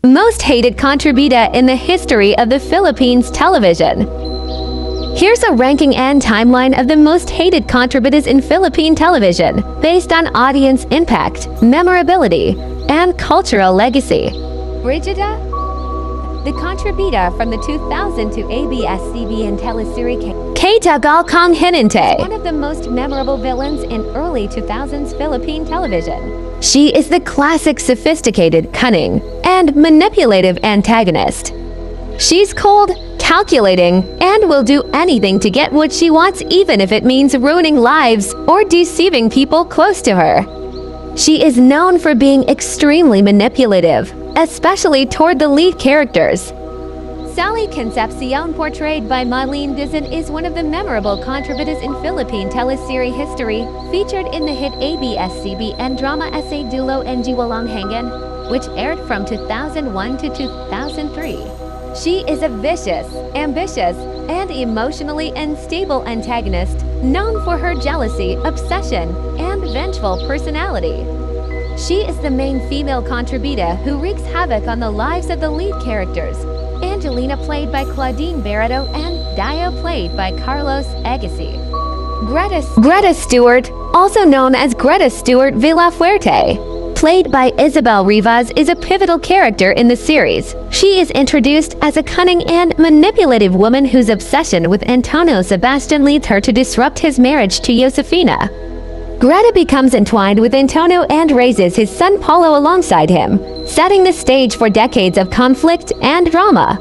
Most hated kontrabida in the history of the Philippines television. Here's a ranking and timeline of the most hated kontrabidas in Philippine television, based on audience impact, memorability, and cultural legacy. Bridgeta, the kontrabida from the 2002 ABS-CBN teleserie Katagal Kong Hinante, one of the most memorable villains in early 2000s Philippine television. She is the classic sophisticated, cunning, and manipulative antagonist. She's cold, calculating, and will do anything to get what she wants, even if it means ruining lives or deceiving people close to her. She is known for being extremely manipulative, especially toward the lead characters. Sally Concepcion, portrayed by Marlene Dizon, is one of the memorable kontrabidas in Philippine teleserie history, featured in the hit ABS-CBN drama Ese Dulo and Jiwalang Hangan, which aired from 2001 to 2003. She is a vicious, ambitious, and emotionally unstable antagonist, known for her jealousy, obsession, and vengeful personality. She is the main female kontrabida who wreaks havoc on the lives of the lead characters, Angelina, played by Claudine Barreto, and Dio, played by Carlos Agassi. Greta Stewart, also known as Greta Stewart Villafuerte, played by Isabel Rivas, is a pivotal character in the series. She is introduced as a cunning and manipulative woman whose obsession with Antonio Sebastian leads her to disrupt his marriage to Josefina. Greta becomes entwined with Antonio and raises his son Paulo alongside him, setting the stage for decades of conflict and drama.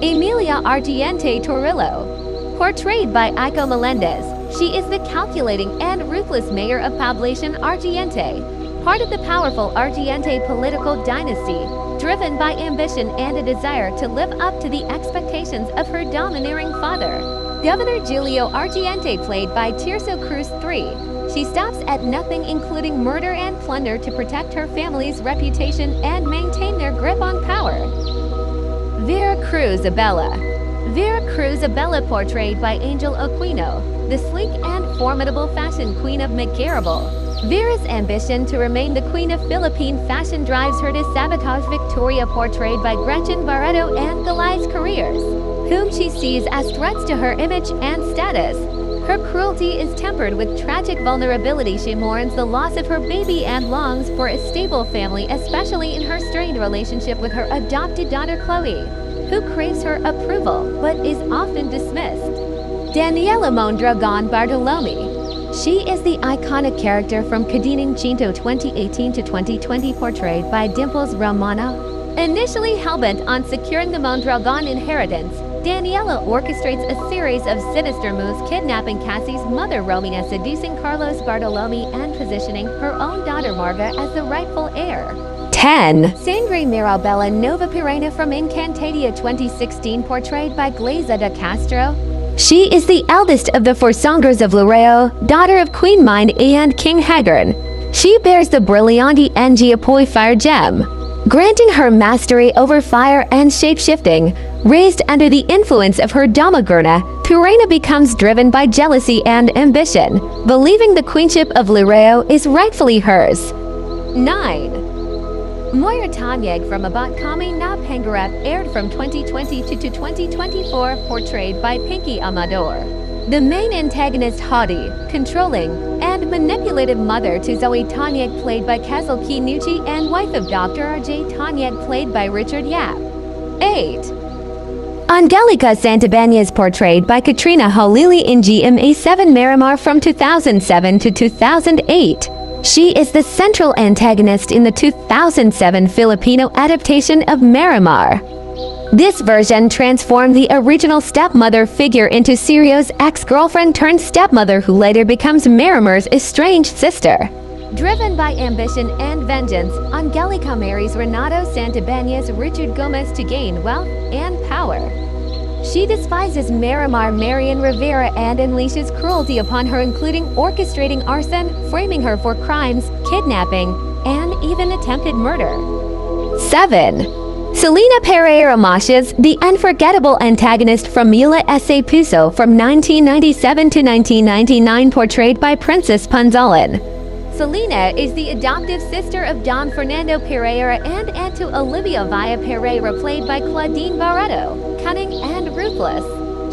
Amelia Argente Torillo, portrayed by Aiko Melendez, she is the calculating and ruthless mayor of Poblacion Argente, part of the powerful Argente political dynasty, driven by ambition and a desire to live up to the expectations of her domineering father, Governor Julio Argente, played by Tirso Cruz III. She stops at nothing, including murder and plunder, to protect her family's reputation and maintain their grip on power. Vera Cruz Abella. Vera Cruz Abella, portrayed by Angel Aquino, the sleek and formidable fashion queen of McGarrible. Vera's ambition to remain the queen of Philippine fashion drives her to sabotage Victoria, portrayed by Gretchen Barreto, and Goliath's careers, whom she sees as threats to her image and status. Her cruelty is tempered with tragic vulnerability. She mourns the loss of her baby and longs for a stable family, especially in her strained relationship with her adopted daughter Chloe, who craves her approval but is often dismissed. Danielle Mondragon Bartolome. She is the iconic character from Kadining Chinto 2018 to 2020, portrayed by Dimples Romano. Initially hellbent on securing the Mondragon inheritance, Daniela orchestrates a series of sinister moves, kidnapping Cassie's mother Romina, seducing Carlos Bartolome, and positioning her own daughter Marga as the rightful heir. 10. Sangre Mirabella Nova Piranina from Encantadia 2016, portrayed by Gleza de Castro. She is the eldest of the four Sangres of Loreo, daughter of Queen Mind and King Haggard. She bears the Brillianti Engiapoi fire gem, granting her mastery over fire and shape-shifting. Raised under the influence of her Damagurna, Piranha becomes driven by jealousy and ambition, believing the queenship of Lireo is rightfully hers. 9. Moira Tanyag from Abat Kamear na Pangarap, aired from 2020 to 2024, portrayed by Pinky Amador. The main antagonist, haughty, controlling, and manipulative mother to Zoe Tanyag, played by Kazuki Nucci, and wife of Dr. R.J. Tanyag, played by Richard Yap. 8. Angelica Santibanez, portrayed by Katrina Halili in GMA7 Marramar from 2007 to 2008. She is the central antagonist in the 2007 Filipino adaptation of Marramar. This version transformed the original stepmother figure into Serio's ex-girlfriend turned stepmother, who later becomes Marramar's estranged sister. Driven by ambition and vengeance, Angelica marries Renato Santibanez Richard Gomez to gain wealth and power. She despises Marramar Marian Rivera and unleashes cruelty upon her, including orchestrating arson, framing her for crimes, kidnapping, and even attempted murder. 7. Selena Pereira Mashes, the unforgettable antagonist from Mula S.A. Puso from 1997 to 1999, portrayed by Princess Punzalan. Selena is the adoptive sister of Don Fernando Pereira and aunt to Olivia Villa Pereira, played by Claudine Barreto. Cunning and ruthless,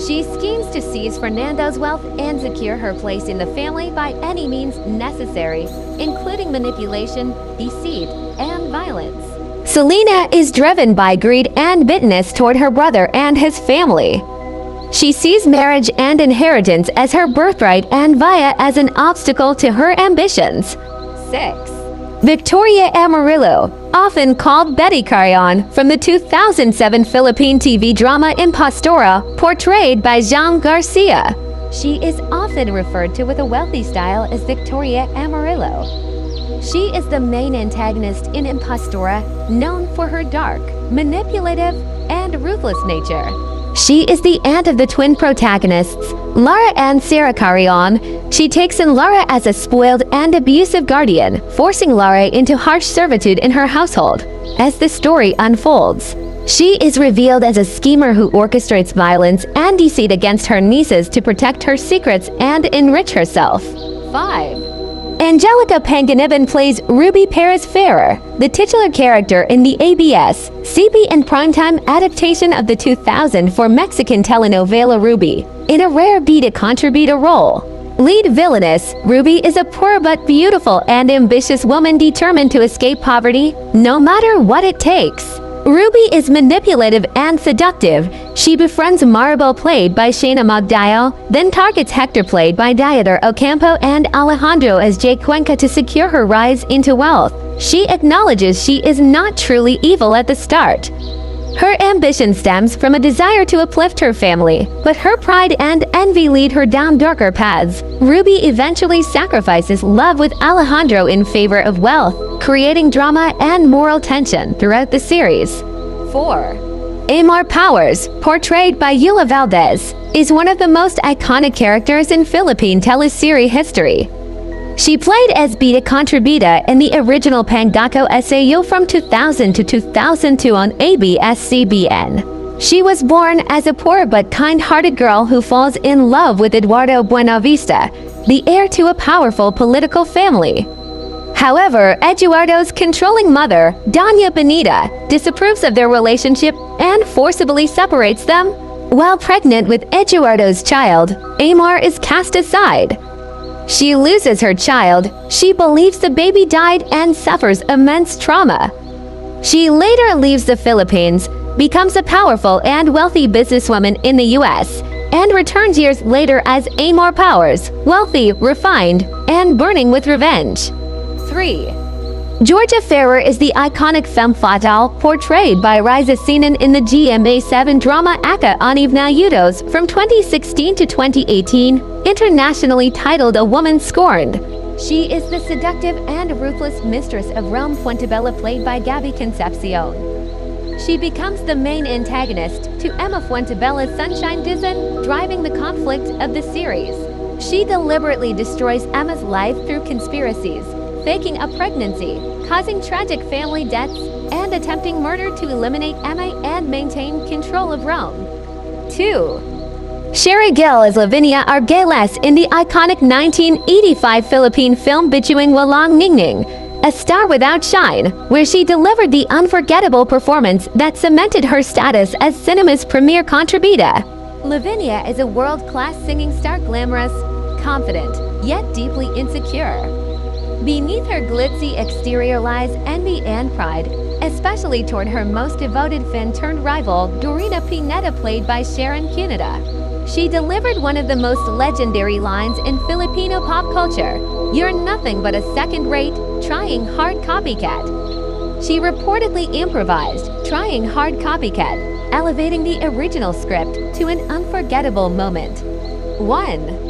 she schemes to seize Fernando's wealth and secure her place in the family by any means necessary, including manipulation, deceit, and violence. Selena is driven by greed and bitterness toward her brother and his family. She sees marriage and inheritance as her birthright and Villa as an obstacle to her ambitions. 6. Victoria Amarillo, often called Betty Carrion, from the 2007 Philippine TV drama Impostora, portrayed by Jean Garcia. She is often referred to with a wealthy style as Victoria Amarillo. She is the main antagonist in Impostora, known for her dark, manipulative, and ruthless nature. She is the aunt of the twin protagonists, Lara and Sarah Carrion. She takes in Lara as a spoiled and abusive guardian, forcing Lara into harsh servitude in her household. As the story unfolds, she is revealed as a schemer who orchestrates violence and deceit against her nieces to protect her secrets and enrich herself. 5. Angelica Panganiban plays Ruby Perez Ferrer, the titular character in the ABS, CP and primetime adaptation of the 2004 Mexican telenovela Ruby, in a rare Beta Contrabida role. Lead villainess, Ruby is a poor but beautiful and ambitious woman determined to escape poverty, no matter what it takes. Ruby is manipulative and seductive. She befriends Maribel, played by Shayna Magdayo, then targets Hector, played by Dieter Ocampo, and Alejandro as Jay Cuenca to secure her rise into wealth. She acknowledges she is not truly evil at the start. Her ambition stems from a desire to uplift her family, but her pride and envy lead her down darker paths. Ruby eventually sacrifices love with Alejandro in favor of wealth, creating drama and moral tension throughout the series. 4. Amar Powers, portrayed by Yula Valdez, is one of the most iconic characters in Philippine teleserie history. She played as Beta Contrabida in the original Pangako SAU from 2000 to 2002 on ABS-CBN. She was born as a poor but kind-hearted girl who falls in love with Eduardo Buenavista, the heir to a powerful political family. However, Eduardo's controlling mother, Doña Benita, disapproves of their relationship and forcibly separates them. While pregnant with Eduardo's child, Amar is cast aside. She loses her child. She believes the baby died and suffers immense trauma. She later leaves the Philippines, becomes a powerful and wealthy businesswoman in the US, and returns years later as Amar Powers, wealthy, refined, and burning with revenge. 3. Georgia Ferrer is the iconic femme fatale portrayed by Riza Sinan in the GMA7 drama Aka Anivna Yudos from 2016 to 2018, internationally titled A Woman Scorned. She is the seductive and ruthless mistress of Rome Fuentebella, played by Gabby Concepcion. She becomes the main antagonist to Emma Fuentebella's Sunshine Dizon, driving the conflict of the series. She deliberately destroys Emma's life through conspiracies, faking a pregnancy, causing tragic family deaths, and attempting murder to eliminate Emma and maintain control of Rome. 2. Sherry Gill is Lavinia Argales in the iconic 1985 Philippine film Bituing Walang Ning, a star without shine, where she delivered the unforgettable performance that cemented her status as cinema's premier contrabida. Lavinia is a world-class singing star, glamorous, confident, yet deeply insecure. Beneath her glitzy exterior lies envy and pride, especially toward her most devoted fan-turned-rival, Dorina Pineda, played by Sharon Cuneta. She delivered one of the most legendary lines in Filipino pop culture: "You're nothing but a second-rate, trying hard copycat." She reportedly improvised "Trying Hard Copycat," elevating the original script to an unforgettable moment. 1.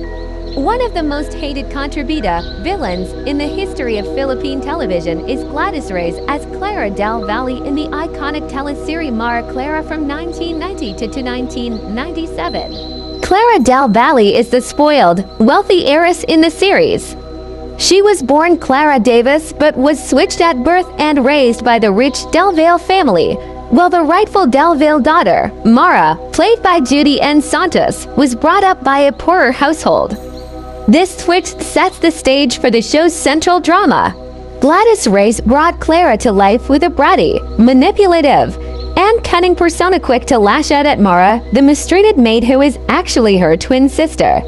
One of the most hated contrabida villains in the history of Philippine television is Gladys Reyes as Claradell Valley in the iconic teleserie Mara Clara from 1990 to 1997. Claradell Valley is the spoiled, wealthy heiress in the series. She was born Clara Davis but was switched at birth and raised by the rich Del Valle family, while the rightful Del Valle daughter, Mara, played by Judy N. Santos, was brought up by a poorer household. This switch sets the stage for the show's central drama. Gladys Reyes brought Clara to life with a bratty, manipulative, and cunning persona quick to lash out at Mara, the mistreated maid who is actually her twin sister.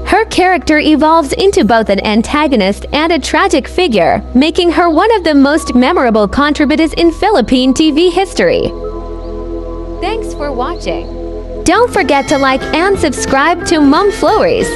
Her character evolves into both an antagonist and a tragic figure, making her one of the most memorable contrabidas in Philippine TV history. Thanks for watching. Don't forget to like and subscribe to Mom Flores.